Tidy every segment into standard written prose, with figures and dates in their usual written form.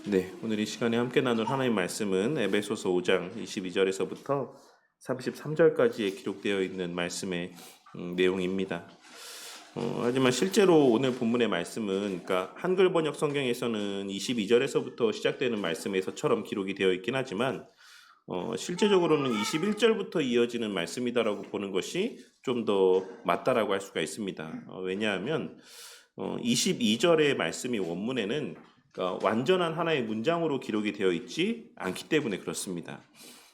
네, 오늘 이 시간에 함께 나눌 하나님의 말씀은 에베소서 5장 22절에서부터 33절까지에 기록되어 있는 말씀의 내용입니다. 하지만 실제로 오늘 본문의 말씀은, 그러니까 한글 번역 성경에서는 22절에서부터 시작되는 말씀에서처럼 기록이 되어 있긴 하지만 실제적으로는 21절부터 이어지는 말씀이다라고 보는 것이 좀 더 맞다라고 할 수가 있습니다. 왜냐하면 22절의 말씀이 원문에는 그러니까 완전한 하나의 문장으로 기록이 되어 있지 않기 때문에 그렇습니다.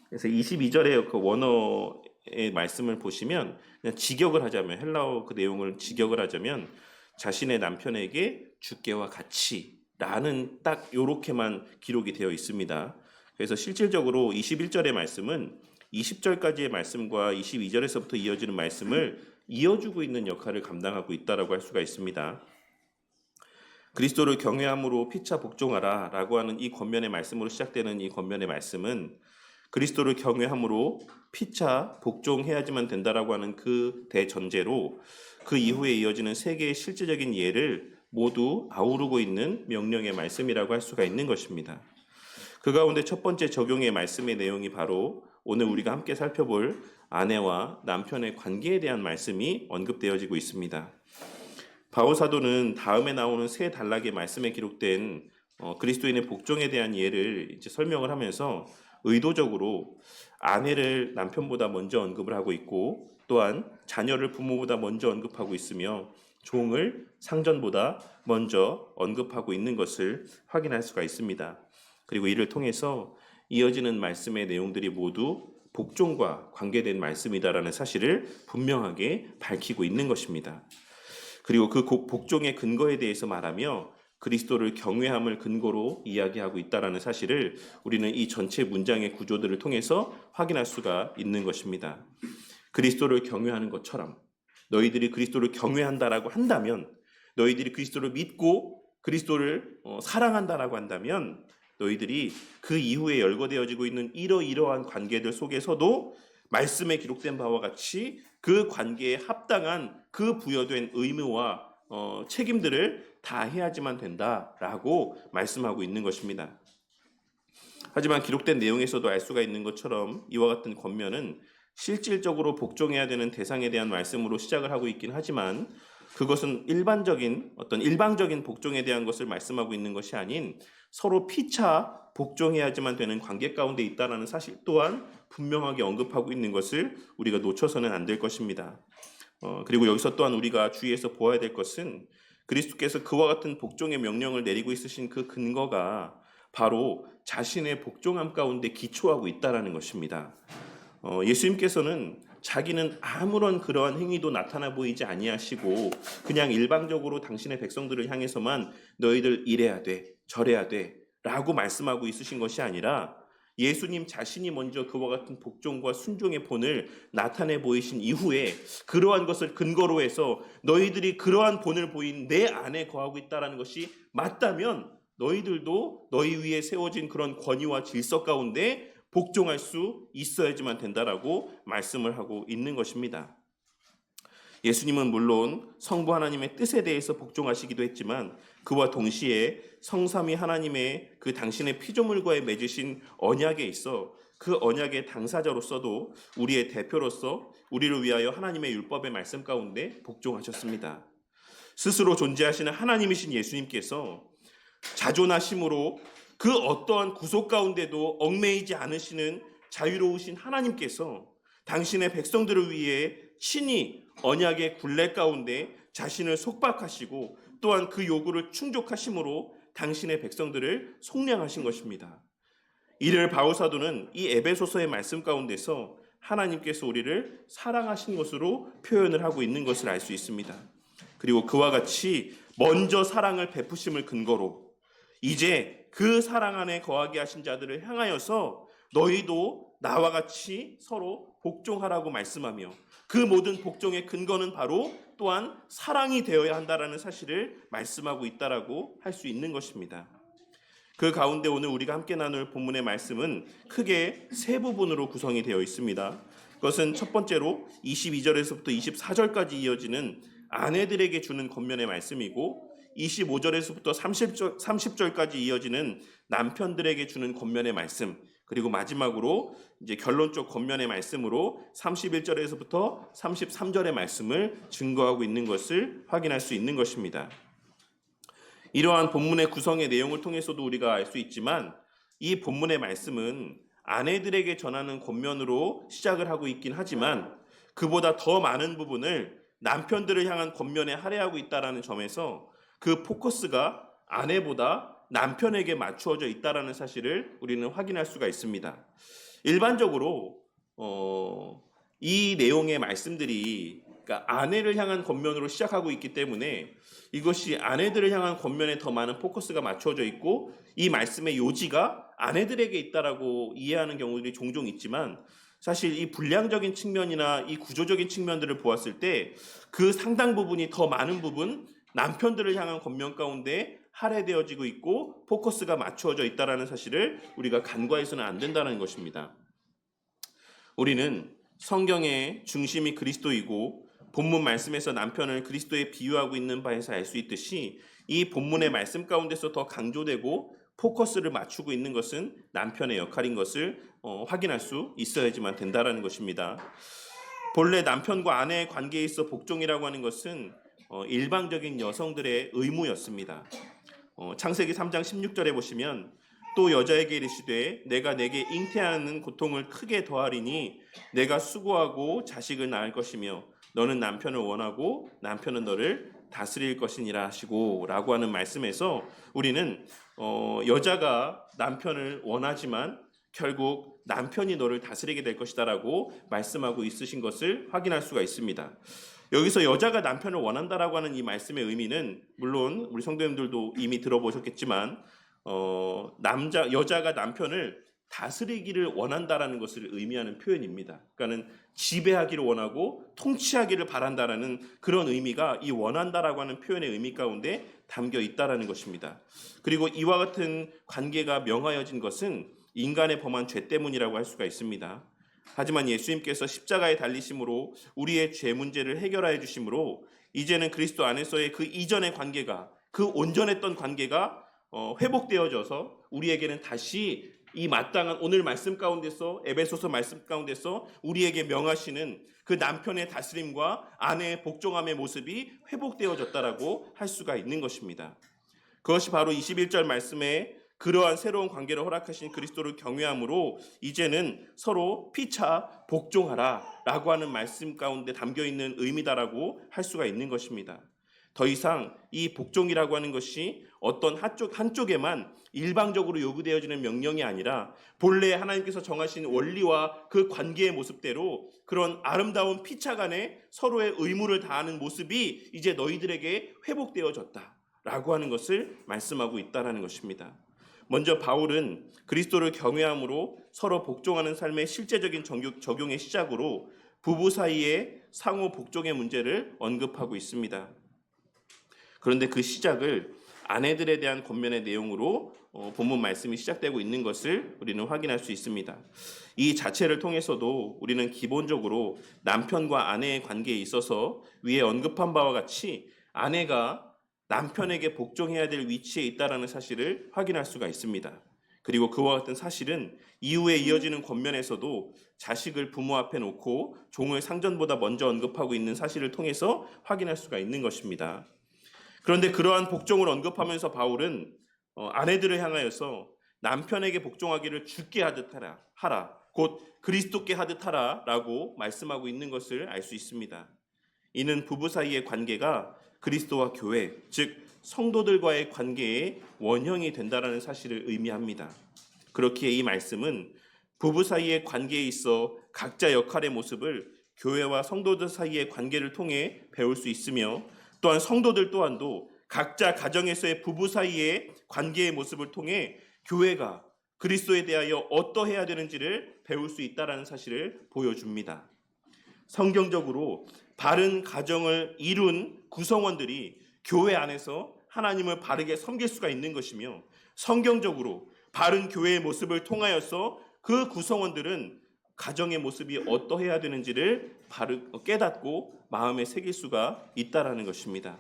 그래서 22절의 그 원어의 말씀을 보시면 그냥 직역을 하자면, 헬라어 그 내용을 직역을 하자면 자신의 남편에게 주께와 같이라는 딱 요렇게만 기록이 되어 있습니다. 그래서 실질적으로 21절의 말씀은 20절까지의 말씀과 22절에서부터 이어지는 말씀을 이어주고 있는 역할을 감당하고 있다라고 할 수가 있습니다. 그리스도를 경외함으로 피차 복종하라 라고 하는 이 권면의 말씀으로 시작되는 이 권면의 말씀은 그리스도를 경외함으로 피차 복종해야지만 된다라고 하는 그 대전제로 그 이후에 이어지는 세 개의 실제적인 예를 모두 아우르고 있는 명령의 말씀이라고 할 수가 있는 것입니다. 그 가운데 첫 번째 적용의 말씀의 내용이 바로 오늘 우리가 함께 살펴볼 아내와 남편의 관계에 대한 말씀이 언급되어지고 있습니다. 바울 사도는 다음에 나오는 세 단락의 말씀에 기록된 그리스도인의 복종에 대한 예를 이제 설명을 하면서 의도적으로 아내를 남편보다 먼저 언급을 하고 있고, 또한 자녀를 부모보다 먼저 언급하고 있으며 종을 상전보다 먼저 언급하고 있는 것을 확인할 수가 있습니다. 그리고 이를 통해서 이어지는 말씀의 내용들이 모두 복종과 관계된 말씀이다라는 사실을 분명하게 밝히고 있는 것입니다. 그리고 그 복종의 근거에 대해서 말하며 그리스도를 경외함을 근거로 이야기하고 있다는 사실을 우리는 이 전체 문장의 구조들을 통해서 확인할 수가 있는 것입니다. 그리스도를 경외하는 것처럼 너희들이 그리스도를 경외한다라고 한다면, 너희들이 그리스도를 믿고 그리스도를 사랑한다라고 한다면, 너희들이 그 이후에 열거되어지고 있는 이러이러한 관계들 속에서도 말씀에 기록된 바와 같이 그 관계에 합당한 그 부여된 의무와 책임들을 다 해야지만 된다라고 말씀하고 있는 것입니다. 하지만 기록된 내용에서도 알 수가 있는 것처럼 이와 같은 권면은 실질적으로 복종해야 되는 대상에 대한 말씀으로 시작을 하고 있긴 하지만 그것은 일방적인 복종에 대한 것을 말씀하고 있는 것이 아닌 서로 피차 복종해야지만 되는 관계 가운데 있다는 사실 또한 분명하게 언급하고 있는 것을 우리가 놓쳐서는 안 될 것입니다. 그리고 여기서 또한 우리가 주의해서 보아야 될 것은 그리스도께서 그와 같은 복종의 명령을 내리고 있으신 그 근거가 바로 자신의 복종함 가운데 기초하고 있다는 것입니다. 예수님께서는 자기는 아무런 그러한 행위도 나타나 보이지 아니하시고 그냥 일방적으로 당신의 백성들을 향해서만 너희들 이래야 돼, 저래야 돼 라고 말씀하고 있으신 것이 아니라 예수님 자신이 먼저 그와 같은 복종과 순종의 본을 나타내 보이신 이후에 그러한 것을 근거로 해서 너희들이 그러한 본을 보인 내 안에 거하고 있다는 것이 맞다면 너희들도 너희 위에 세워진 그런 권위와 질서 가운데 복종할 수 있어야지만 된다라고 말씀을 하고 있는 것입니다. 예수님은 물론 성부 하나님의 뜻에 대해서 복종하시기도 했지만 그와 동시에 성삼위 하나님의 그 당신의 피조물과의 맺으신 언약에 있어 그 언약의 당사자로서도 우리의 대표로서 우리를 위하여 하나님의 율법의 말씀 가운데 복종하셨습니다. 스스로 존재하시는 하나님이신 예수님께서 자존하심으로 그 어떠한 구속 가운데도 얽매이지 않으시는 자유로우신 하나님께서 당신의 백성들을 위해 친히 언약의 굴레 가운데 자신을 속박하시고 또한 그 요구를 충족하심으로 당신의 백성들을 속량하신 것입니다. 이를 바울 사도는 이 에베소서의 말씀 가운데서 하나님께서 우리를 사랑하신 것으로 표현을 하고 있는 것을 알 수 있습니다. 그리고 그와 같이 먼저 사랑을 베푸심을 근거로 이제 그 사랑 안에 거하게 하신 자들을 향하여서 너희도 나와 같이 서로 복종하라고 말씀하며 그 모든 복종의 근거는 바로 또한 사랑이 되어야 한다라는 사실을 말씀하고 있다라고 할 수 있는 것입니다. 그 가운데 오늘 우리가 함께 나눌 본문의 말씀은 크게 세 부분으로 구성이 되어 있습니다. 그것은 첫 번째로 22절에서부터 24절까지 이어지는 아내들에게 주는 권면의 말씀이고 25절에서부터 30절까지 이어지는 남편들에게 주는 권면의 말씀, 그리고 마지막으로 이제 결론적 권면의 말씀으로 31절에서부터 33절의 말씀을 증거하고 있는 것을 확인할 수 있는 것입니다. 이러한 본문의 구성의 내용을 통해서도 우리가 알 수 있지만 이 본문의 말씀은 아내들에게 전하는 권면으로 시작을 하고 있긴 하지만 그보다 더 많은 부분을 남편들을 향한 권면에 할애하고 있다는 점에서 그 포커스가 아내보다 남편에게 맞추어져 있다는 사실을 우리는 확인할 수가 있습니다. 일반적으로 이 내용의 말씀들이 그러니까 아내를 향한 권면으로 시작하고 있기 때문에 이것이 아내들을 향한 권면에 더 많은 포커스가 맞춰져 있고 이 말씀의 요지가 아내들에게 있다라고 이해하는 경우들이 종종 있지만 사실 이 분량적인 측면이나 이 구조적인 측면들을 보았을 때 그 상당 부분이 더 많은 부분 남편들을 향한 권면 가운데 할애되어지고 있고 포커스가 맞추어져 있다는 사실을 우리가 간과해서는 안 된다는 것입니다. 우리는 성경의 중심이 그리스도이고 본문 말씀에서 남편을 그리스도에 비유하고 있는 바에서 알 수 있듯이 이 본문의 말씀 가운데서 더 강조되고 포커스를 맞추고 있는 것은 남편의 역할인 것을 확인할 수 있어야지만 된다는 것입니다. 본래 남편과 아내의 관계에 있어 복종이라고 하는 것은 일방적인 여성들의 의무였습니다. 창세기 3장 16절에 보시면 또 여자에게 이르시되 내가 내게 잉태하는 고통을 크게 더하리니 내가 수고하고 자식을 낳을 것이며 너는 남편을 원하고 남편은 너를 다스릴 것이니라 하시고 라고 하는 말씀에서 우리는 여자가 남편을 원하지만 결국 남편이 너를 다스리게 될 것이다 라고 말씀하고 있으신 것을 확인할 수가 있습니다. 여기서 여자가 남편을 원한다라고 하는 이 말씀의 의미는 물론 우리 성도님들도 이미 들어보셨겠지만 여자가 남편을 다스리기를 원한다라는 것을 의미하는 표현입니다. 그러니까는 지배하기를 원하고 통치하기를 바란다라는 그런 의미가 이 원한다라고 하는 표현의 의미 가운데 담겨 있다라는 것입니다. 그리고 이와 같은 관계가 명하여진 것은 인간의 범한 죄 때문이라고 할 수가 있습니다. 하지만 예수님께서 십자가에 달리심으로 우리의 죄 문제를 해결하여 주심으로 이제는 그리스도 안에서의 그 이전의 관계가 그 온전했던 관계가 회복되어져서 우리에게는 다시 이 마땅한 오늘 말씀 가운데서 에베소서 말씀 가운데서 우리에게 명하시는 그 남편의 다스림과 아내의 복종함의 모습이 회복되어졌다라고 할 수가 있는 것입니다. 그것이 바로 21절 말씀에 그러한 새로운 관계를 허락하신 그리스도를 경외함으로 이제는 서로 피차 복종하라 라고 하는 말씀 가운데 담겨있는 의미다라고 할 수가 있는 것입니다. 더 이상 이 복종이라고 하는 것이 어떤 한쪽에만 일방적으로 요구되어지는 명령이 아니라 본래 하나님께서 정하신 원리와 그 관계의 모습대로 그런 아름다운 피차 간에 서로의 의무를 다하는 모습이 이제 너희들에게 회복되어졌다라고 하는 것을 말씀하고 있다는 것입니다. 먼저 바울은 그리스도를 경외함으로 서로 복종하는 삶의 실제적인 적용의 시작으로 부부 사이의 상호 복종의 문제를 언급하고 있습니다. 그런데 그 시작을 아내들에 대한 권면의 내용으로 본문 말씀이 시작되고 있는 것을 우리는 확인할 수 있습니다. 이 자체를 통해서도 우리는 기본적으로 남편과 아내의 관계에 있어서 위에 언급한 바와 같이 아내가 남편에게 복종해야 될 위치에 있다는 사실을 확인할 수가 있습니다. 그리고 그와 같은 사실은 이후에 이어지는 권면에서도 자식을 부모 앞에 놓고 종을 상전보다 먼저 언급하고 있는 사실을 통해서 확인할 수가 있는 것입니다. 그런데 그러한 복종을 언급하면서 바울은 아내들을 향하여서 남편에게 복종하기를 주께 하듯 하라, 곧 그리스도께 하듯 하라라고 말씀하고 있는 것을 알 수 있습니다. 이는 부부 사이의 관계가 그리스도와 교회, 즉 성도들과의 관계의 원형이 된다는 사실을 의미합니다. 그렇기에 이 말씀은 부부 사이의 관계에 있어 각자 역할의 모습을 교회와 성도들 사이의 관계를 통해 배울 수 있으며 또한 성도들 또한도 각자 가정에서의 부부 사이의 관계의 모습을 통해 교회가 그리스도에 대하여 어떠해야 되는지를 배울 수 있다는 사실을 보여줍니다. 성경적으로 바른 가정을 이룬 구성원들이 교회 안에서 하나님을 바르게 섬길 수가 있는 것이며 성경적으로 바른 교회의 모습을 통하여서 그 구성원들은 가정의 모습이 어떠해야 되는지를 깨닫고 마음에 새길 수가 있다라는 것입니다.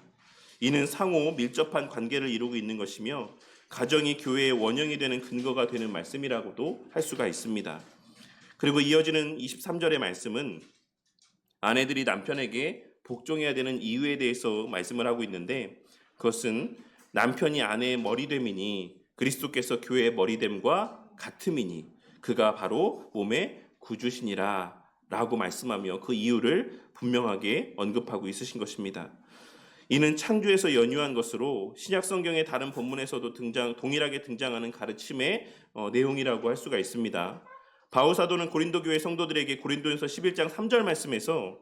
이는 상호 밀접한 관계를 이루고 있는 것이며 가정이 교회의 원형이 되는 근거가 되는 말씀이라고도 할 수가 있습니다. 그리고 이어지는 23절의 말씀은 아내들이 남편에게 복종해야 되는 이유에 대해서 말씀을 하고 있는데, 그것은 남편이 아내의 머리됨이니 그리스도께서 교회의 머리됨과 같음이니 그가 바로 몸의 구주시니라 라고 말씀하며 그 이유를 분명하게 언급하고 있으신 것입니다. 이는 창조에서 연유한 것으로 신약 성경의 다른 본문에서도 동일하게 등장하는 가르침의 내용이라고 할 수가 있습니다. 바울 사도는 고린도 교회 성도들에게 고린도전서 11장 3절 말씀에서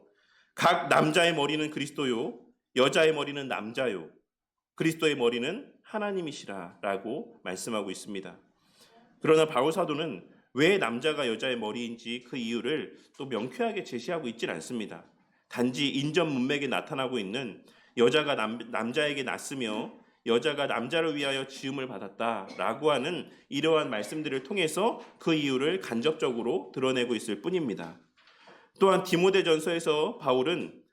각 남자의 머리는 그리스도요 여자의 머리는 남자요 그리스도의 머리는 하나님이시라 라고 말씀하고 있습니다. 그러나 바울 사도는 왜 남자가 여자의 머리인지 그 이유를 또 명쾌하게 제시하고 있질 않습니다. 단지 인전 문맥에 나타나고 있는 여자가 남자에게 낳았으며 여자가 남자를 위하여 지음을 받았다라고 하는 이러한 말씀들을 통해서 그 이유를 간접적으로 드러내고 있을 뿐입니다. 또한 디모데전서에서 바울은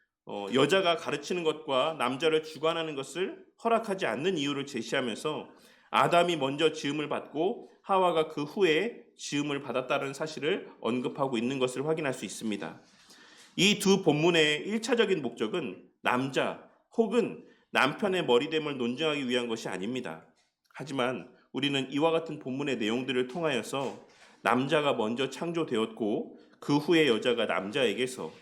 여자가 가르치는 것과 남자를 주관하는 것을 허락하지 않는 이유를 제시하면서 아담이 먼저 지음을 받고 하와가 그 후에 지음을 받았다는 사실을 언급하고 있는 것을 확인할 수 있습니다. 이 두 본문의 1차적인 목적은 남자 혹은 남편의 머리됨을 논증하기 위한 것이 아닙니다. 하지만 우리는 이와 같은 본문의 내용들을 통하여서 남자가 먼저 창조되었고 그 후에 여자가 남자에게서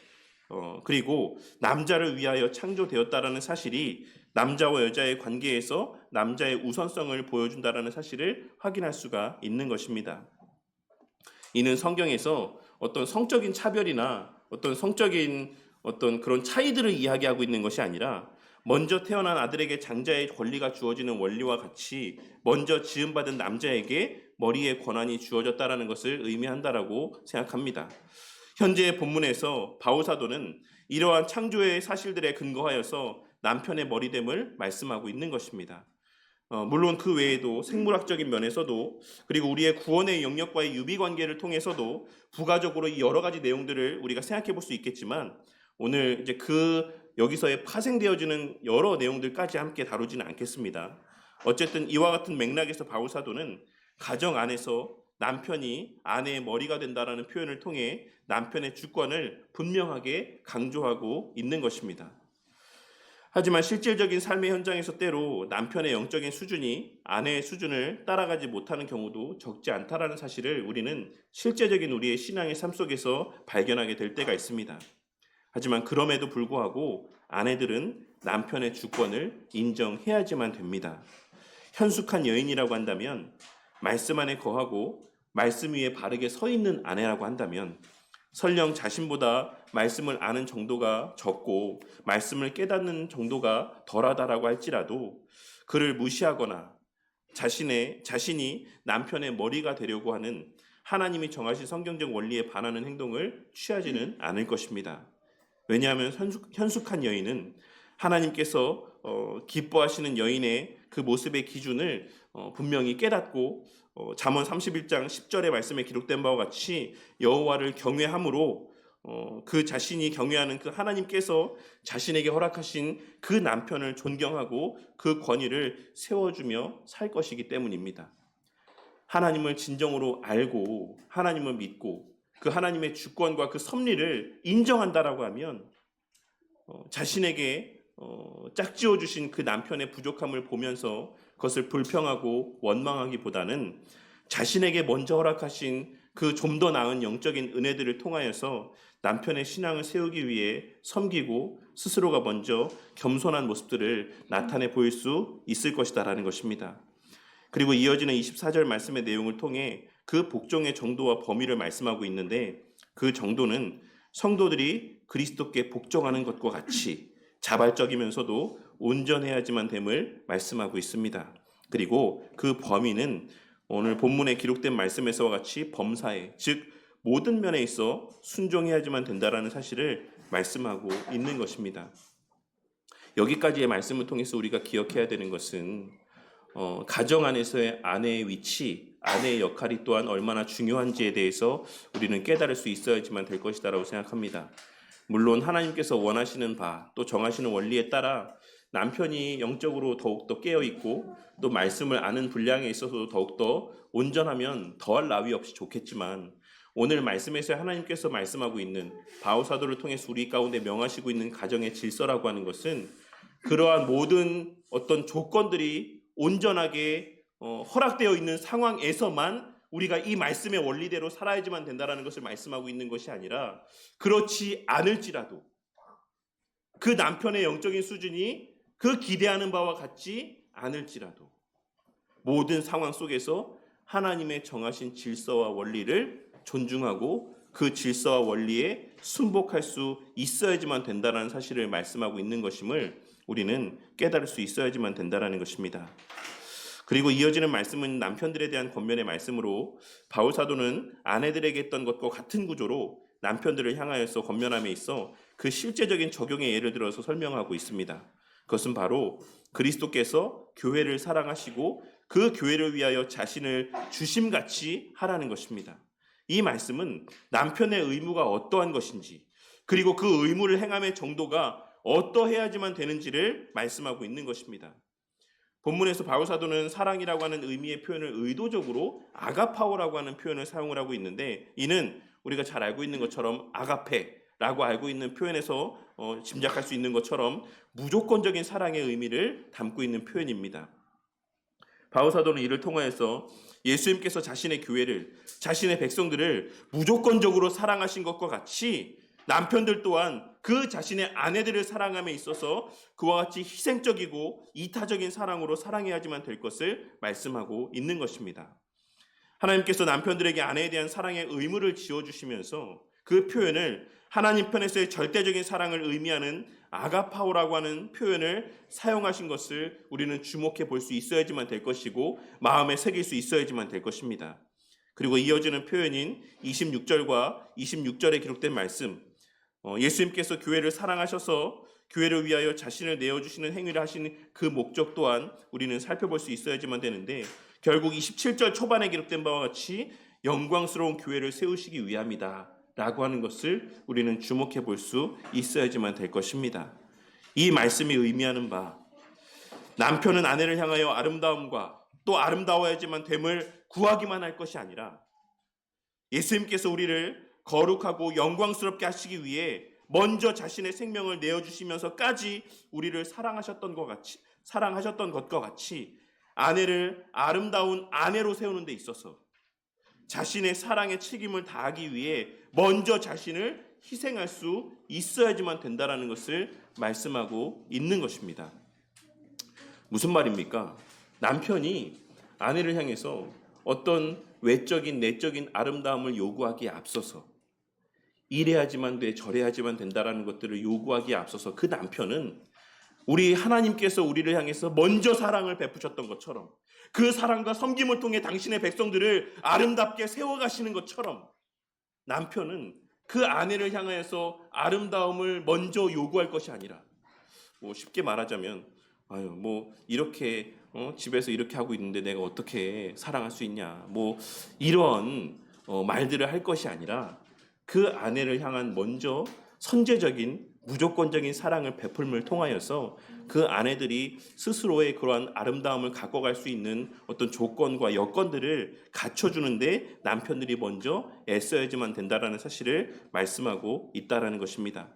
그리고 남자를 위하여 창조되었다라는 사실이 남자와 여자의 관계에서 남자의 우선성을 보여준다라는 사실을 확인할 수가 있는 것입니다. 이는 성경에서 어떤 성적인 차별이나 어떤 성적인 어떤 그런 차이들을 이야기하고 있는 것이 아니라 먼저 태어난 아들에게 장자의 권리가 주어지는 원리와 같이 먼저 지음받은 남자에게 머리의 권한이 주어졌다라는 것을 의미한다라고 생각합니다. 현재의 본문에서 바울 사도는 이러한 창조의 사실들에 근거하여서 남편의 머리됨을 말씀하고 있는 것입니다. 물론 그 외에도 생물학적인 면에서도 그리고 우리의 구원의 영역과의 유비관계를 통해서도 부가적으로 여러 가지 내용들을 우리가 생각해 볼 수 있겠지만 오늘 이제 여기서의 파생되어지는 여러 내용들까지 함께 다루지는 않겠습니다. 어쨌든 이와 같은 맥락에서 바울 사도는 가정 안에서 남편이 아내의 머리가 된다라는 표현을 통해 남편의 주권을 분명하게 강조하고 있는 것입니다. 하지만 실질적인 삶의 현장에서 때로 남편의 영적인 수준이 아내의 수준을 따라가지 못하는 경우도 적지 않다라는 사실을 우리는 실제적인 우리의 신앙의 삶 속에서 발견하게 될 때가 있습니다. 하지만 그럼에도 불구하고 아내들은 남편의 주권을 인정해야지만 됩니다. 현숙한 여인이라고 한다면, 말씀 안에 거하고 말씀 위에 바르게 서 있는 아내라고 한다면, 설령 자신보다 말씀을 아는 정도가 적고 말씀을 깨닫는 정도가 덜하다라고 할지라도 그를 무시하거나 자신이 남편의 머리가 되려고 하는 하나님이 정하신 성경적 원리에 반하는 행동을 취하지는 않을 것입니다. 왜냐하면 현숙한 여인은 하나님께서 기뻐하시는 여인의 그 모습의 기준을 분명히 깨닫고 잠언 31장 10절의 말씀에 기록된 바와 같이 여호와를 경외함으로 그 자신이 경외하는 그 하나님께서 자신에게 허락하신 그 남편을 존경하고 그 권위를 세워주며 살 것이기 때문입니다. 하나님을 진정으로 알고 하나님을 믿고 그 하나님의 주권과 그 섭리를 인정한다라고 하면 자신에게 짝지어 주신 그 남편의 부족함을 보면서 그것을 불평하고 원망하기보다는 자신에게 먼저 허락하신 그 좀 더 나은 영적인 은혜들을 통하여서 남편의 신앙을 세우기 위해 섬기고 스스로가 먼저 겸손한 모습들을 나타내 보일 수 있을 것이다라는 것입니다. 그리고 이어지는 24절 말씀의 내용을 통해 그 복종의 정도와 범위를 말씀하고 있는데, 그 정도는 성도들이 그리스도께 복종하는 것과 같이 자발적이면서도 온전해야지만 됨을 말씀하고 있습니다. 그리고 그 범위는 오늘 본문에 기록된 말씀에서와 같이 범사에, 즉 모든 면에 있어 순종해야지만 된다라는 사실을 말씀하고 있는 것입니다. 여기까지의 말씀을 통해서 우리가 기억해야 되는 것은 가정 안에서의 아내의 위치, 아내의 역할이 또한 얼마나 중요한지에 대해서 우리는 깨달을 수 있어야지만 될 것이다라고 생각합니다. 물론 하나님께서 원하시는 바, 또 정하시는 원리에 따라 남편이 영적으로 더욱더 깨어있고 또 말씀을 아는 분량에 있어서도 더욱더 온전하면 더할 나위 없이 좋겠지만, 오늘 말씀에서 하나님께서 말씀하고 있는 바울사도를 통해서 우리 가운데 명하시고 있는 가정의 질서라고 하는 것은 그러한 모든 어떤 조건들이 온전하게 허락되어 있는 상황에서만 우리가 이 말씀의 원리대로 살아야지만 된다는 것을 말씀하고 있는 것이 아니라, 그렇지 않을지라도 그 남편의 영적인 수준이 그 기대하는 바와 같지 않을지라도 모든 상황 속에서 하나님의 정하신 질서와 원리를 존중하고 그 질서와 원리에 순복할 수 있어야지만 된다는 사실을 말씀하고 있는 것임을 우리는 깨달을 수 있어야지만 된다는 것입니다. 그리고 이어지는 말씀은 남편들에 대한 권면의 말씀으로 바울 사도는 아내들에게 했던 것과 같은 구조로 남편들을 향하여서 권면함에 있어 그 실제적인 적용의 예를 들어서 설명하고 있습니다. 그것은 바로 그리스도께서 교회를 사랑하시고 그 교회를 위하여 자신을 주심같이 하라는 것입니다. 이 말씀은 남편의 의무가 어떠한 것인지, 그리고 그 의무를 행함의 정도가 어떠해야지만 되는지를 말씀하고 있는 것입니다. 본문에서 바울 사도는 사랑이라고 하는 의미의 표현을 의도적으로 아가파오라고 하는 표현을 사용을 하고 있는데, 이는 우리가 잘 알고 있는 것처럼 아가페라고 알고 있는 표현에서 짐작할 수 있는 것처럼 무조건적인 사랑의 의미를 담고 있는 표현입니다. 바울 사도는 이를 통하여서 예수님께서 자신의 교회를, 자신의 백성들을 무조건적으로 사랑하신 것과 같이 남편들 또한 그 자신의 아내들을 사랑함에 있어서 그와 같이 희생적이고 이타적인 사랑으로 사랑해야지만 될 것을 말씀하고 있는 것입니다. 하나님께서 남편들에게 아내에 대한 사랑의 의무를 지어주시면서 그 표현을 하나님 편에서의 절대적인 사랑을 의미하는 아가파오라고 하는 표현을 사용하신 것을 우리는 주목해 볼 수 있어야지만 될 것이고 마음에 새길 수 있어야지만 될 것입니다. 그리고 이어지는 표현인 26절과 26절에 기록된 말씀, 예수님께서 교회를 사랑하셔서 교회를 위하여 자신을 내어주시는 행위를 하시는 그 목적 또한 우리는 살펴볼 수 있어야지만 되는데, 결국 27절 초반에 기록된 바와 같이 영광스러운 교회를 세우시기 위함이다 라고 하는 것을 우리는 주목해 볼 수 있어야지만 될 것입니다. 이 말씀이 의미하는 바, 남편은 아내를 향하여 아름다움과 또 아름다워야지만 됨을 구하기만 할 것이 아니라, 예수님께서 우리를 거룩하고 영광스럽게 하시기 위해 먼저 자신의 생명을 내어주시면서까지 우리를 사랑하셨던 것과 같이 아내를 아름다운 아내로 세우는 데 있어서 자신의 사랑의 책임을 다하기 위해 먼저 자신을 희생할 수 있어야지만 된다는 것을 말씀하고 있는 것입니다. 무슨 말입니까? 남편이 아내를 향해서 어떤 외적인 내적인 아름다움을 요구하기에 앞서서 이래야지만 돼, 저래야지만 된다라는 것들을 요구하기에 앞서서 그 남편은 우리 하나님께서 우리를 향해서 먼저 사랑을 베푸셨던 것처럼, 그 사랑과 섬김을 통해 당신의 백성들을 아름답게 세워가시는 것처럼 남편은 그 아내를 향하여서 아름다움을 먼저 요구할 것이 아니라, 쉽게 말하자면 이렇게 집에서 이렇게 하고 있는데 내가 어떻게 사랑할 수 있냐, 이런 말들을 할 것이 아니라 그 아내를 향한 먼저 선제적인 무조건적인 사랑을 베풀음을 통하여서 그 아내들이 스스로의 그러한 아름다움을 갖고갈 수 있는 어떤 조건과 여건들을 갖춰주는데 남편들이 먼저 애써야지만 된다라는 사실을 말씀하고 있다라는 것입니다.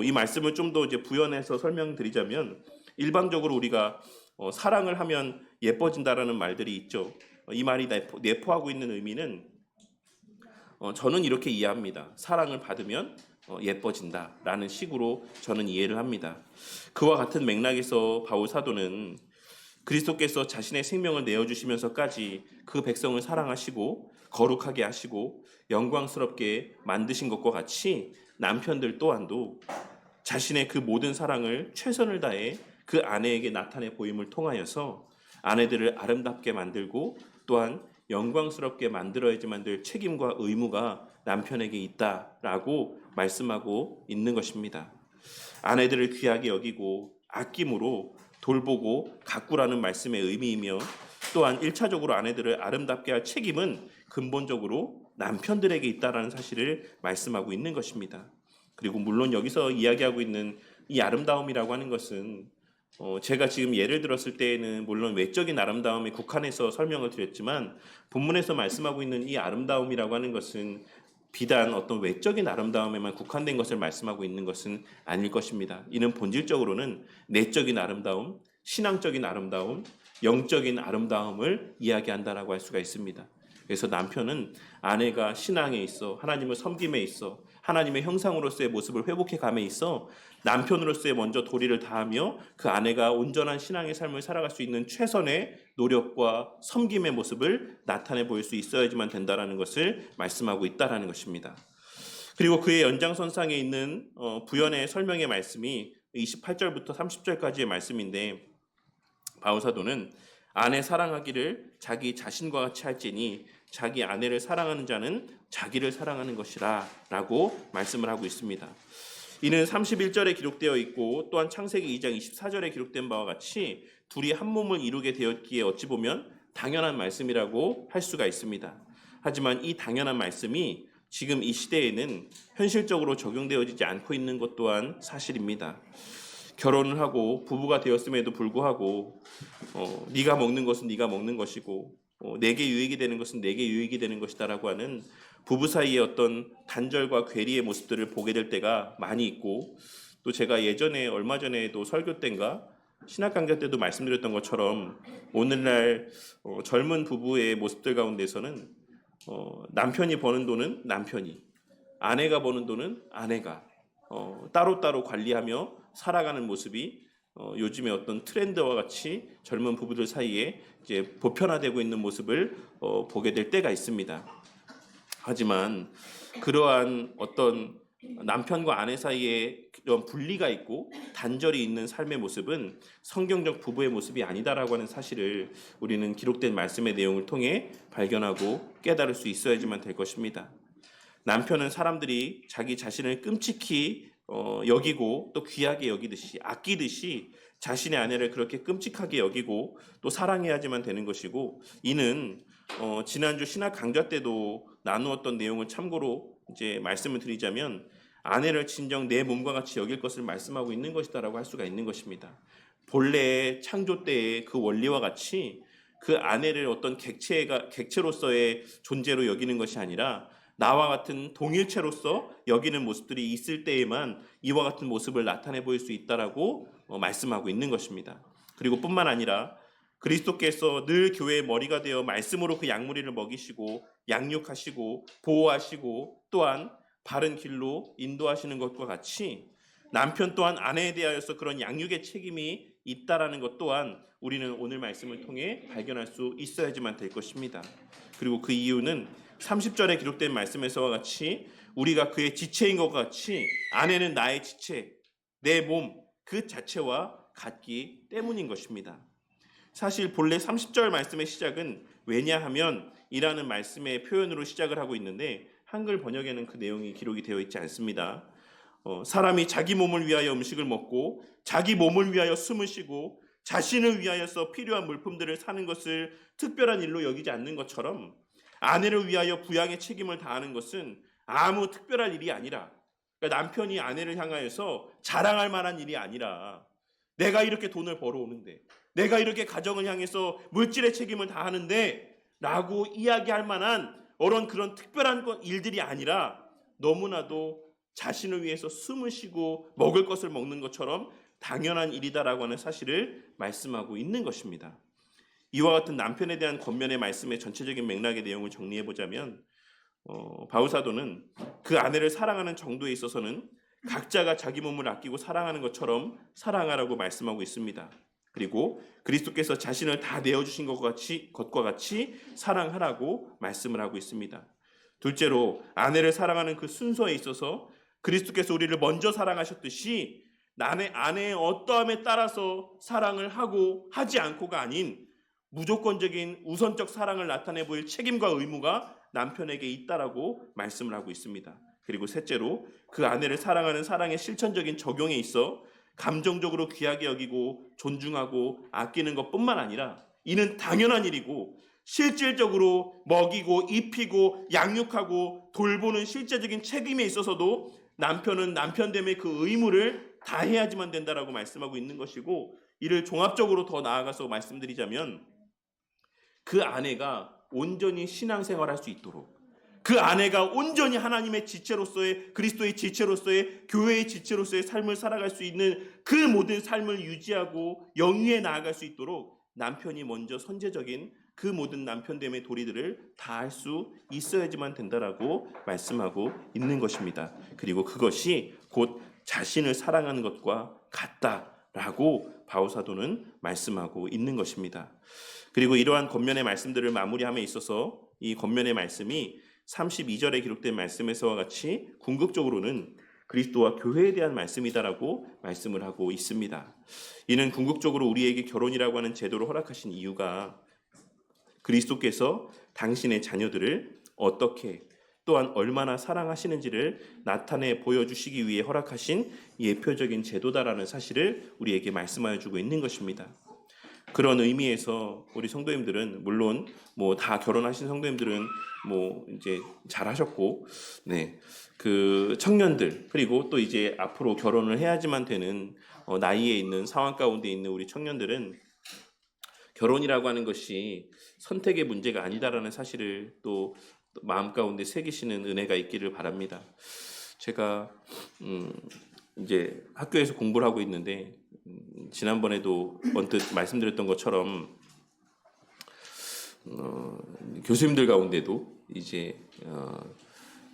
이 말씀을 좀 더 이제 부연해서 설명드리자면, 일반적으로 우리가 사랑을 하면 예뻐진다라는 말들이 있죠. 이 말이 내포하고 있는 의미는 저는 이렇게 이해합니다. 사랑을 받으면 예뻐진다라는 식으로 저는 이해를 합니다. 그와 같은 맥락에서 바울 사도는 그리스도께서 자신의 생명을 내어주시면서까지 그 백성을 사랑하시고 거룩하게 하시고 영광스럽게 만드신 것과 같이 남편들 또한도 자신의 그 모든 사랑을 최선을 다해 그 아내에게 나타내 보임을 통하여서 아내들을 아름답게 만들고 또한 영광스럽게 만들어야지만 될 책임과 의무가 남편에게 있다라고 말씀하고 있는 것입니다. 아내들을 귀하게 여기고 아낌으로 돌보고 가꾸라는 말씀의 의미이며, 또한 1차적으로 아내들을 아름답게 할 책임은 근본적으로 남편들에게 있다라는 사실을 말씀하고 있는 것입니다. 그리고 물론 여기서 이야기하고 있는 이 아름다움이라고 하는 것은 제가 지금 예를 들었을 때에는 물론 외적인 아름다움에 국한해서 설명을 드렸지만, 본문에서 말씀하고 있는 이 아름다움이라고 하는 것은 비단 어떤 외적인 아름다움에만 국한된 것을 말씀하고 있는 것은 아닐 것입니다. 이는 본질적으로는 내적인 아름다움, 신앙적인 아름다움, 영적인 아름다움을 이야기한다라고 할 수가 있습니다. 그래서 남편은 아내가 신앙에 있어, 하나님을 섬김에 있어, 하나님의 형상으로서의 모습을 회복해 감에 있어 남편으로서의 먼저 도리를 다하며 그 아내가 온전한 신앙의 삶을 살아갈 수 있는 최선의 노력과 섬김의 모습을 나타내 보일 수 있어야지만 된다라는 것을 말씀하고 있다라는 것입니다. 그리고 그의 연장선상에 있는 부연의 설명의 말씀이 28절부터 30절까지의 말씀인데, 바울사도는 아내 사랑하기를 자기 자신과 같이 할지니 자기 아내를 사랑하는 자는 자기를 사랑하는 것이라 라고 말씀을 하고 있습니다. 이는 31절에 기록되어 있고 또한 창세기 2장 24절에 기록된 바와 같이 둘이 한 몸을 이루게 되었기에 어찌 보면 당연한 말씀이라고 할 수가 있습니다. 하지만 이 당연한 말씀이 지금 이 시대에는 현실적으로 적용되어지지 않고 있는 것 또한 사실입니다. 결혼을 하고 부부가 되었음에도 불구하고 네가 먹는 것은 네가 먹는 것이고 내게 유익이 되는 것은 내게 유익이 되는 것이다라고 하는 부부 사이의 어떤 단절과 괴리의 모습들을 보게 될 때가 많이 있고, 또 제가 예전에 얼마 전에도 설교 때인가 신학 강좌 때도 말씀드렸던 것처럼 오늘날 젊은 부부의 모습들 가운데서는 남편이 버는 돈은 남편이, 아내가 버는 돈은 아내가 따로따로 관리하며 살아가는 모습이 요즘에 어떤 트렌드와 같이 젊은 부부들 사이에 이제 보편화되고 있는 모습을 보게 될 때가 있습니다. 하지만 그러한 어떤 남편과 아내 사이에 이런 분리가 있고 단절이 있는 삶의 모습은 성경적 부부의 모습이 아니다라고 하는 사실을 우리는 기록된 말씀의 내용을 통해 발견하고 깨달을 수 있어야지만 될 것입니다. 남편은 사람들이 자기 자신을 끔찍히 여기고 또 귀하게 여기듯이, 아끼듯이 자신의 아내를 그렇게 끔찍하게 여기고 또 사랑해야지만 되는 것이고, 이는 지난주 신학 강좌 때도 나누었던 내용을 참고로 이제 말씀을 드리자면 아내를 진정 내 몸과 같이 여길 것을 말씀하고 있는 것이다라고 할 수가 있는 것입니다. 본래의 창조 때의 그 원리와 같이 그 아내를 어떤 객체로서의 존재로 여기는 것이 아니라 나와 같은 동일체로서 여기는 모습들이 있을 때에만 이와 같은 모습을 나타내 보일 수 있다라고 말씀하고 있는 것입니다. 그리고 뿐만 아니라 그리스도께서 늘 교회의 머리가 되어 말씀으로 그 양무리를 먹이시고 양육하시고 보호하시고 또한 바른 길로 인도하시는 것과 같이 남편 또한 아내에 대하여서 그런 양육의 책임이 있다라는 것 또한 우리는 오늘 말씀을 통해 발견할 수 있어야지만 될 것입니다. 그리고 그 이유는 30절에 기록된 말씀에서와 같이 우리가 그의 지체인 것과 같이 아내는 나의 지체, 내 몸 그 자체와 같기 때문인 것입니다. 사실 본래 30절 말씀의 시작은 왜냐하면 이라는 말씀의 표현으로 시작을 하고 있는데 한글 번역에는 그 내용이 기록이 되어 있지 않습니다. 사람이 자기 몸을 위하여 음식을 먹고 자기 몸을 위하여 숨을 쉬고 자신을 위하여서 필요한 물품들을 사는 것을 특별한 일로 여기지 않는 것처럼 아내를 위하여 부양의 책임을 다하는 것은 아무 특별한 일이 아니라, 그러니까 남편이 아내를 향하여서 자랑할 만한 일이 아니라 내가 이렇게 돈을 벌어오는데, 내가 이렇게 가정을 향해서 물질의 책임을 다하는데 라고 이야기할 만한 그런 특별한 일들이 아니라 너무나도 자신을 위해서 숨을 쉬고 먹을 것을 먹는 것처럼 당연한 일이다라고 하는 사실을 말씀하고 있는 것입니다. 이와 같은 남편에 대한 권면의 말씀의 전체적인 맥락의 내용을 정리해보자면 바울사도는 그 아내를 사랑하는 정도에 있어서는 각자가 자기 몸을 아끼고 사랑하는 것처럼 사랑하라고 말씀하고 있습니다. 그리고 그리스도께서 자신을 다 내어주신 것과 같이 사랑하라고 말씀을 하고 있습니다. 둘째로 아내를 사랑하는 그 순서에 있어서 그리스도께서 우리를 먼저 사랑하셨듯이 아내의 어떠함에 따라서 사랑을 하고 하지 않고가 아닌 무조건적인 우선적 사랑을 나타내 보일 책임과 의무가 남편에게 있다라고 말씀을 하고 있습니다. 그리고 셋째로 그 아내를 사랑하는 사랑의 실천적인 적용에 있어 감정적으로 귀하게 여기고 존중하고 아끼는 것뿐만 아니라 이는 당연한 일이고 실질적으로 먹이고 입히고 양육하고 돌보는 실제적인 책임에 있어서도 남편은 남편됨의 그 의무를 다해야지만 된다라고 말씀하고 있는 것이고, 이를 종합적으로 더 나아가서 말씀드리자면 그 아내가 온전히 신앙생활할 수 있도록, 그 아내가 온전히 하나님의 지체로서의, 그리스도의 지체로서의, 교회의 지체로서의 삶을 살아갈 수 있는 그 모든 삶을 유지하고 영위에 나아갈 수 있도록 남편이 먼저 선제적인 그 모든 남편됨의 도리들을 다 할 수 있어야지만 된다라고 말씀하고 있는 것입니다. 그리고 그것이 곧 자신을 사랑하는 것과 같다라고 바울사도는 말씀하고 있는 것입니다. 그리고 이러한 권면의 말씀들을 마무리함에 있어서 이 권면의 말씀이 32절에 기록된 말씀에서와 같이 궁극적으로는 그리스도와 교회에 대한 말씀이다라고 말씀을 하고 있습니다. 이는 궁극적으로 우리에게 결혼이라고 하는 제도를 허락하신 이유가 그리스도께서 당신의 자녀들을 어떻게 또한 얼마나 사랑하시는지를 나타내 보여주시기 위해 허락하신 예표적인 제도다라는 사실을 우리에게 말씀하여 주고 있는 것입니다. 그런 의미에서 우리 성도님들은 물론 뭐 다 결혼하신 성도님들은 뭐 이제 잘하셨고, 그 청년들 그리고 또 이제 앞으로 결혼을 해야지만 되는 나이에 있는 상황 가운데 있는 우리 청년들은 결혼이라고 하는 것이 선택의 문제가 아니다라는 사실을 또 마음 가운데 새기시는 은혜가 있기를 바랍니다. 제가 이제 학교에서 공부를 하고 있는데 지난번에도 언뜻 말씀드렸던 것처럼 교수님들 가운데도 이제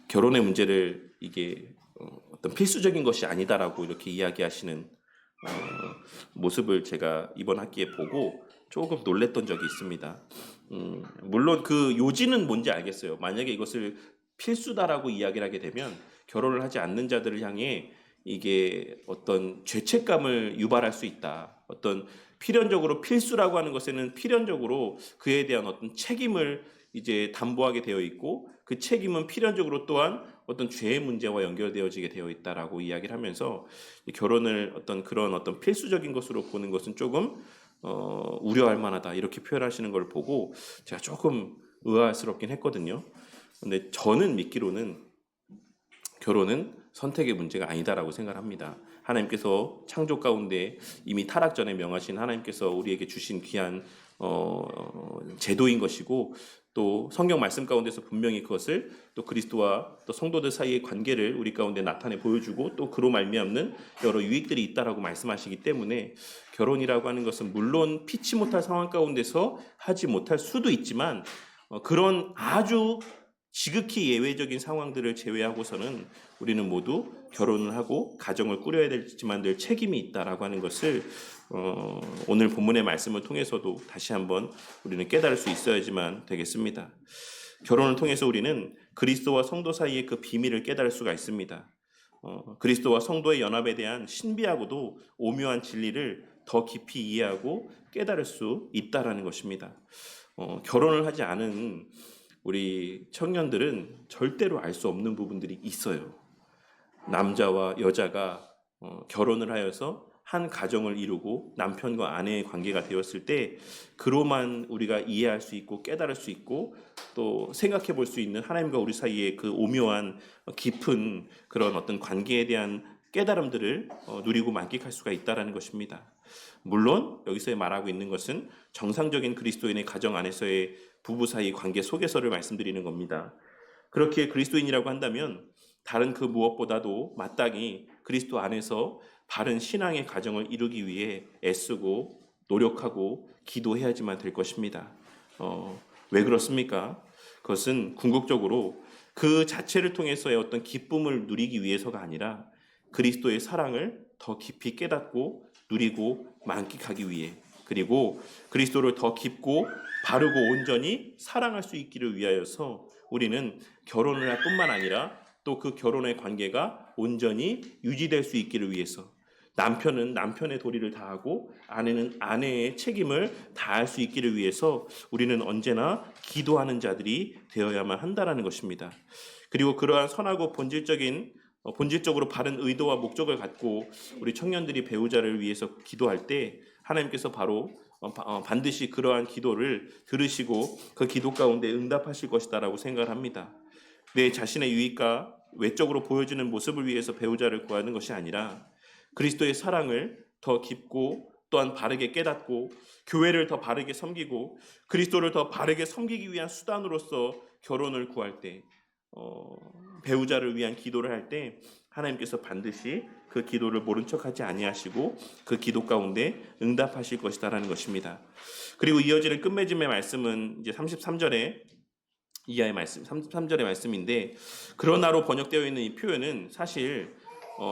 결혼의 문제를 이게 어떤 필수적인 것이 아니다라고 이렇게 이야기하시는 모습을 제가 이번 학기에 보고 조금 놀랬던 적이 있습니다. 물론 그 요지는 뭔지 알겠어요. 만약에 이것을 필수다라고 이야기를 하게 되면 결혼을 하지 않는 자들을 향해 이게 어떤 죄책감을 유발할 수 있다. 어떤 필연적으로 필수라고 하는 것에는 필연적으로 그에 대한 어떤 책임을 이제 담보하게 되어 있고, 그 책임은 필연적으로 또한 어떤 죄의 문제와 연결되어지게 되어 있다라고 이야기를 하면서 결혼을 어떤 그런 어떤 필수적인 것으로 보는 것은 조금 우려할 만하다 이렇게 표현하시는 걸 보고 제가 조금 의아스럽긴 했거든요. 근데 저는 믿기로는 결혼은 선택의 문제가 아니다라고 생각합니다. 하나님께서 창조 가운데 이미 타락 전에 명하신 하나님께서 우리에게 주신 귀한 제도인 것이고, 또 성경 말씀 가운데서 분명히 그것을 또 그리스도와 또 성도들 사이의 관계를 우리 가운데 나타내 보여주고 또 그로 말미암는 여러 유익들이 있다라고 말씀하시기 때문에 결혼이라고 하는 것은 물론 피치 못할 상황 가운데서 하지 못할 수도 있지만 그런 아주 지극히 예외적인 상황들을 제외하고서는 우리는 모두 결혼을 하고 가정을 꾸려야 되지만 늘 책임이 있다라고 하는 것을 오늘 본문의 말씀을 통해서도 다시 한번 우리는 깨달을 수 있어야지만 되겠습니다. 결혼을 통해서 우리는 그리스도와 성도 사이의 그 비밀을 깨달을 수가 있습니다. 그리스도와 성도의 연합에 대한 신비하고도 오묘한 진리를 더 깊이 이해하고 깨달을 수 있다라는 것입니다. 결혼을 하지 않은 우리 청년들은 절대로 알 수 없는 부분들이 있어요. 남자와 여자가 결혼을 하여서 한 가정을 이루고 남편과 아내의 관계가 되었을 때 그로만 우리가 이해할 수 있고 깨달을 수 있고 또 생각해 볼 수 있는 하나님과 우리 사이의 그 오묘한 깊은 그런 어떤 관계에 대한 깨달음들을 누리고 만끽할 수가 있다는 것입니다. 물론 여기서 말하고 있는 것은 정상적인 그리스도인의 가정 안에서의 부부 사이 관계 속에서를 말씀드리는 겁니다. 그렇게 그리스도인이라고 한다면 다른 그 무엇보다도 마땅히 그리스도 안에서 바른 신앙의 가정을 이루기 위해 애쓰고 노력하고 기도해야지만 될 것입니다. 왜 그렇습니까? 그것은 궁극적으로 그 자체를 통해서의 어떤 기쁨을 누리기 위해서가 아니라 그리스도의 사랑을 더 깊이 깨닫고 누리고 만끽하기 위해, 그리고 그리스도를 더 깊고 바르고 온전히 사랑할 수 있기를 위하여서 우리는 결혼을 할 뿐만 아니라 또 그 결혼의 관계가 온전히 유지될 수 있기를 위해서, 남편은 남편의 도리를 다하고 아내는 아내의 책임을 다할 수 있기를 위해서 우리는 언제나 기도하는 자들이 되어야만 한다는 것입니다. 그리고 그러한 선하고 본질적인 본질적으로 바른 의도와 목적을 갖고 우리 청년들이 배우자를 위해서 기도할 때 하나님께서 바로 반드시 그러한 기도를 들으시고 그 기도 가운데 응답하실 것이다라고 생각을 합니다. 내 자신의 유익과 외적으로 보여지는 모습을 위해서 배우자를 구하는 것이 아니라 그리스도의 사랑을 더 깊고 또한 바르게 깨닫고 교회를 더 바르게 섬기고 그리스도를 더 바르게 섬기기 위한 수단으로서 결혼을 구할 때 배우자를 위한 기도를 할 때 하나님께서 반드시 그 기도를 모른 척하지 아니하시고 그 기도 가운데 응답하실 것이다라는 것입니다. 그리고 이어지는 끝맺음의 말씀은 이제 33절에 이하의 말씀, 33절의 말씀인데 그러나로 번역되어 있는 이 표현은 사실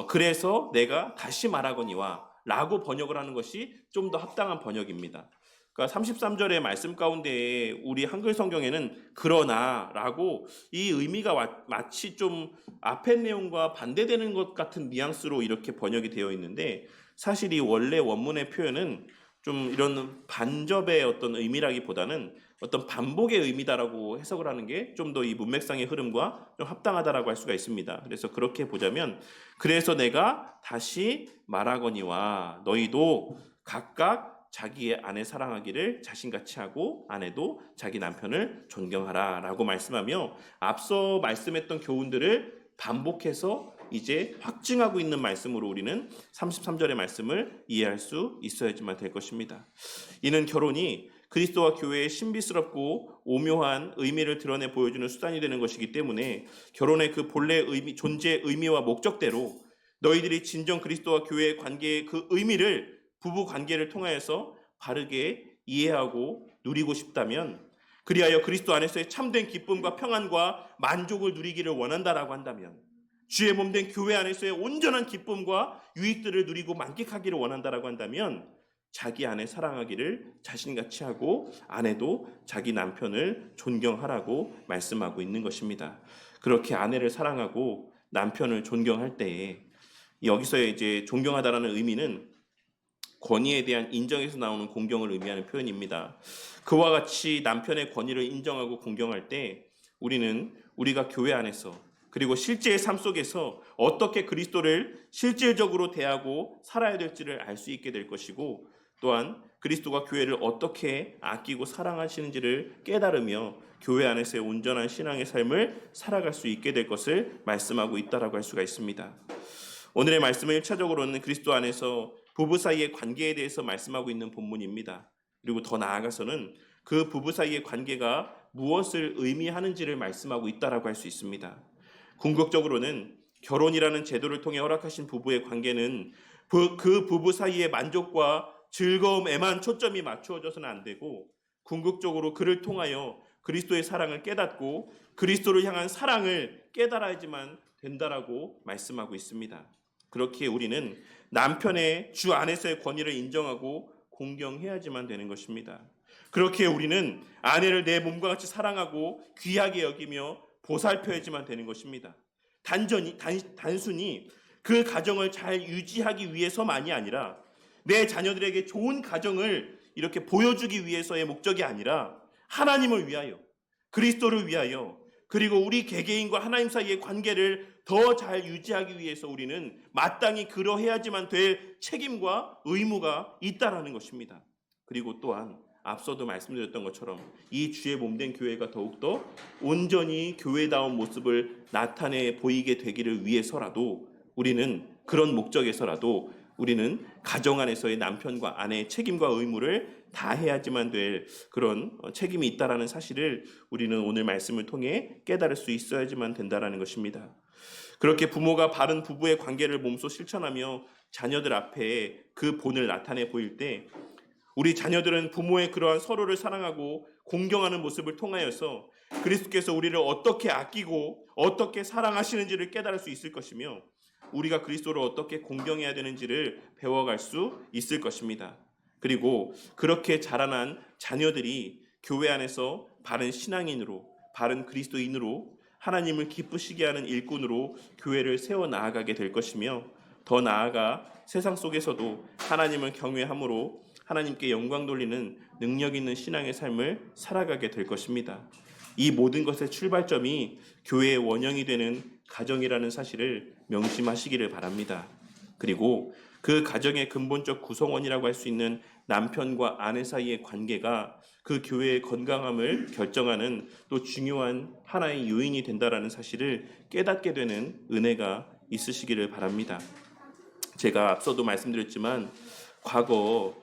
그래서 내가 다시 말하거니와 라고 번역을 하는 것이 좀 더 합당한 번역입니다. 그러니까 33절의 말씀 가운데 우리 한글 성경에는 그러나 라고 이 의미가 마치 좀 앞의 내용과 반대되는 것 같은 뉘앙스로 이렇게 번역이 되어 있는데 사실 이 원래 원문의 표현은 좀 이런 반접의 어떤 의미라기보다는 어떤 반복의 의미다라고 해석을 하는 게 좀 더 이 문맥상의 흐름과 좀 합당하다라고 할 수가 있습니다. 그래서 그렇게 보자면 그래서 내가 다시 말하거니와 너희도 각각 자기의 아내 사랑하기를 자신같이 하고 아내도 자기 남편을 존경하라 라고 말씀하며 앞서 말씀했던 교훈들을 반복해서 이제 확증하고 있는 말씀으로 우리는 33절의 말씀을 이해할 수 있어야지만 될 것입니다. 이는 결혼이 그리스도와 교회의 신비스럽고 오묘한 의미를 드러내 보여주는 수단이 되는 것이기 때문에 결혼의 그 본래 의미, 존재의 의미와 목적대로 너희들이 진정 그리스도와 교회의 관계의 그 의미를 부부 관계를 통하여서 바르게 이해하고 누리고 싶다면 그리하여 그리스도 안에서의 참된 기쁨과 평안과 만족을 누리기를 원한다라고 한다면 주의 몸된 교회 안에서의 온전한 기쁨과 유익들을 누리고 만끽하기를 원한다라고 한다면 자기 아내 사랑하기를 자신같이 하고 아내도 자기 남편을 존경하라고 말씀하고 있는 것입니다. 그렇게 아내를 사랑하고 남편을 존경할 때에 여기서의 이제 존경하다라는 의미는 권위에 대한 인정에서 나오는 공경을 의미하는 표현입니다. 그와 같이 남편의 권위를 인정하고 공경할 때 우리는 우리가 교회 안에서 그리고 실제의 삶 속에서 어떻게 그리스도를 실질적으로 대하고 살아야 될지를 알 수 있게 될 것이고 또한 그리스도가 교회를 어떻게 아끼고 사랑하시는지를 깨달으며 교회 안에서의 온전한 신앙의 삶을 살아갈 수 있게 될 것을 말씀하고 있다라고 할 수가 있습니다. 오늘의 말씀은 1차적으로는 그리스도 안에서 부부 사이의 관계에 대해서 말씀하고 있는 본문입니다. 그리고 더 나아가서는 그 부부 사이의 관계가 무엇을 의미하는지를 말씀하고 있다라고 할 수 있습니다. 궁극적으로는 결혼이라는 제도를 통해 허락하신 부부의 관계는 그 부부 사이의 만족과 즐거움에만 초점이 맞추어져서는 안 되고 궁극적으로 그를 통하여 그리스도의 사랑을 깨닫고 그리스도를 향한 사랑을 깨달아야지만 된다라고 말씀하고 있습니다. 그렇게 우리는 남편의 주 안에서의 권위를 인정하고 공경해야지만 되는 것입니다. 그렇게 우리는 아내를 내 몸과 같이 사랑하고 귀하게 여기며 보살펴야지만 되는 것입니다. 단순히 그 가정을 잘 유지하기 위해서만이 아니라 내 자녀들에게 좋은 가정을 이렇게 보여주기 위해서의 목적이 아니라 하나님을 위하여 그리스도를 위하여 그리고 우리 개개인과 하나님 사이의 관계를 더 잘 유지하기 위해서 우리는 마땅히 그러해야지만 될 책임과 의무가 있다라는 것입니다. 그리고 또한 앞서도 말씀드렸던 것처럼 이 주의 몸된 교회가 더욱더 온전히 교회다운 모습을 나타내 보이게 되기를 위해서라도 우리는 그런 목적에서라도 우리는 가정 안에서의 남편과 아내의 책임과 의무를 다해야지만 될 그런 책임이 있다라는 사실을 우리는 오늘 말씀을 통해 깨달을 수 있어야지만 된다라는 것입니다. 그렇게 부모가 바른 부부의 관계를 몸소 실천하며 자녀들 앞에 그 본을 나타내 보일 때 우리 자녀들은 부모의 그러한 서로를 사랑하고 공경하는 모습을 통하여서 그리스도께서 우리를 어떻게 아끼고 어떻게 사랑하시는지를 깨달을 수 있을 것이며 우리가 그리스도를 어떻게 공경해야 되는지를 배워갈 수 있을 것입니다. 그리고 그렇게 자라난 자녀들이 교회 안에서 바른 신앙인으로 바른 그리스도인으로 하나님을 기쁘시게 하는 일꾼으로 교회를 세워나가게 될 것이며 더 나아가 세상 속에서도 하나님을 경외함으로 하나님께 영광 돌리는 능력 있는 신앙의 삶을 살아가게 될 것입니다. 이 모든 것의 출발점이 교회의 원형이 되는 가정이라는 사실을 명심하시기를 바랍니다. 그리고 그 가정의 근본적 구성원이라고 할 수 있는 남편과 아내 사이의 관계가 그 교회의 건강함을 결정하는 또 중요한 하나의 요인이 된다라는 사실을 깨닫게 되는 은혜가 있으시기를 바랍니다. 제가 앞서도 말씀드렸지만 과거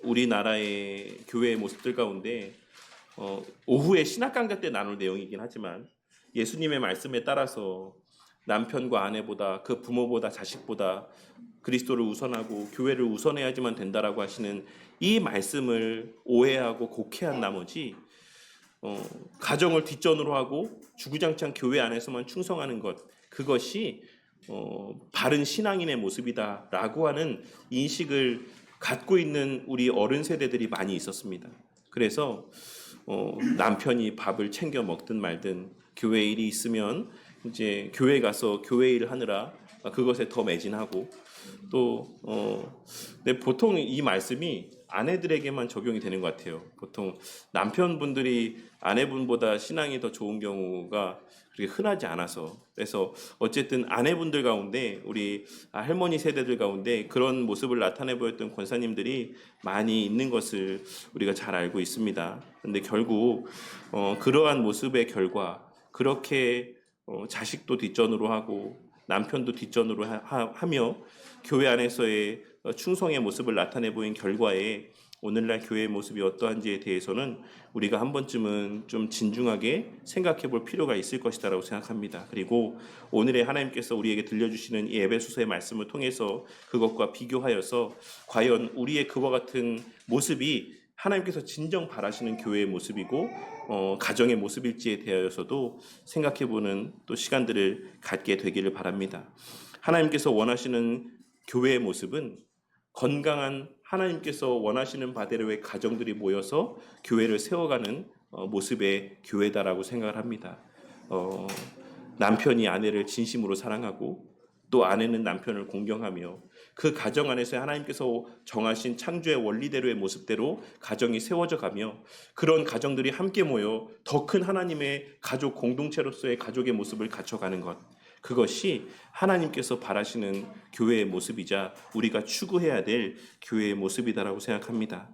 우리나라의 교회의 모습들 가운데 오후에 신학 강좌 때 나눌 내용이긴 하지만 예수님의 말씀에 따라서 남편과 아내보다 그 부모보다 자식보다 그리스도를 우선하고 교회를 우선해야지만 된다라고 하시는 이 말씀을 오해하고 곡해한 나머지 가정을 뒷전으로 하고 주구장창 교회 안에서만 충성하는 것, 그것이 바른 신앙인의 모습이다라고 하는 인식을 갖고 있는 우리 어른 세대들이 많이 있었습니다. 그래서 남편이 밥을 챙겨 먹든 말든 교회 일이 있으면 이제 교회 가서 교회 일을 하느라 그것에 더 매진하고 또 근데 보통 이 말씀이 아내들에게만 적용이 되는 것 같아요. 보통 남편분들이 아내분보다 신앙이 더 좋은 경우가 그렇게 흔하지 않아서, 그래서 어쨌든 아내분들 가운데 우리 할머니 세대들 가운데 그런 모습을 나타내 보였던 권사님들이 많이 있는 것을 우리가 잘 알고 있습니다. 그런데 결국 그러한 모습의 결과 그렇게 자식도 뒷전으로 하고 남편도 뒷전으로 하며 교회 안에서의 충성의 모습을 나타내 보인 결과에 오늘날 교회의 모습이 어떠한지에 대해서는 우리가 한 번쯤은 좀 진중하게 생각해 볼 필요가 있을 것이다라고 생각합니다. 그리고 오늘의 하나님께서 우리에게 들려주시는 이 에베소서의 말씀을 통해서 그것과 비교하여서 과연 우리의 그와 같은 모습이 하나님께서 진정 바라시는 교회의 모습이고 가정의 모습일지에 대하여서도 생각해보는 또 시간들을 갖게 되기를 바랍니다. 하나님께서 원하시는 교회의 모습은 건강한 하나님께서 원하시는 바대로의 가정들이 모여서 교회를 세워가는 모습의 교회다라고 생각을 합니다. 남편이 아내를 진심으로 사랑하고 또 아내는 남편을 공경하며 그 가정 안에서 하나님께서 정하신 창조의 원리대로의 모습대로 가정이 세워져 가며 그런 가정들이 함께 모여 더 큰 하나님의 가족 공동체로서의 가족의 모습을 갖춰가는 것, 그것이 하나님께서 바라시는 교회의 모습이자 우리가 추구해야 될 교회의 모습이다라고 생각합니다.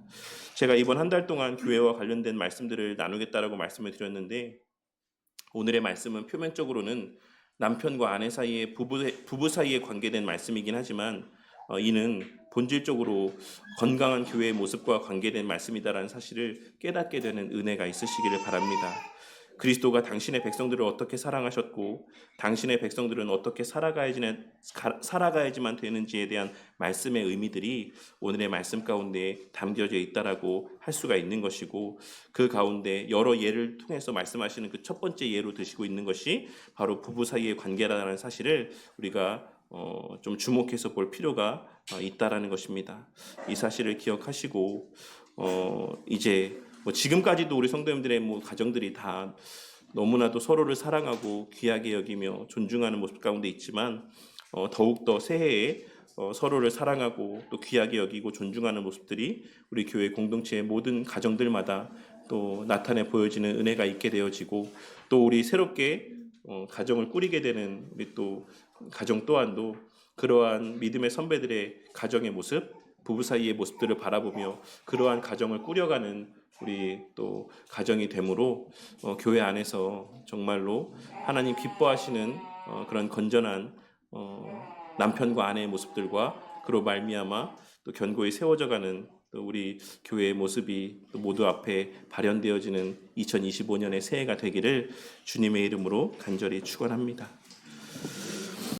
제가 이번 한 달 동안 교회와 관련된 말씀들을 나누겠다라고 말씀을 드렸는데 오늘의 말씀은 표면적으로는 남편과 아내 사이의 부부 사이에 관계된 말씀이긴 하지만 이는 본질적으로 건강한 교회의 모습과 관계된 말씀이다라는 사실을 깨닫게 되는 은혜가 있으시기를 바랍니다. 그리스도가 당신의 백성들을 어떻게 사랑하셨고 당신의 백성들은 어떻게 살아가야지만 되는지에 대한 말씀의 의미들이 오늘의 말씀 가운데 담겨져 있다라고 할 수가 있는 것이고, 그 가운데 여러 예를 통해서 말씀하시는 그 첫 번째 예로 드시고 있는 것이 바로 부부 사이의 관계라는 사실을 우리가 좀 주목해서 볼 필요가 있다라는 것입니다. 이 사실을 기억하시고 이제 지금까지도 우리 성도님들의 가정들이 다 너무나도 서로를 사랑하고 귀하게 여기며 존중하는 모습 가운데 있지만 더욱더 새해에 서로를 사랑하고 또 귀하게 여기고 존중하는 모습들이 우리 교회 공동체의 모든 가정들마다 또 나타내 보여지는 은혜가 있게 되어지고, 또 우리 새롭게 가정을 꾸리게 되는 우리 또 가정 또한도 그러한 믿음의 선배들의 가정의 모습, 부부 사이의 모습들을 바라보며 그러한 가정을 꾸려가는 우리 또 가정이 되므로 교회 안에서 정말로 하나님 기뻐하시는 그런 건전한 남편과 아내의 모습들과 그로 말미암아 또 견고히 세워져가는 또 우리 교회의 모습이 또 모두 앞에 발현되어지는 2025년의 새해가 되기를 주님의 이름으로 간절히 축원합니다.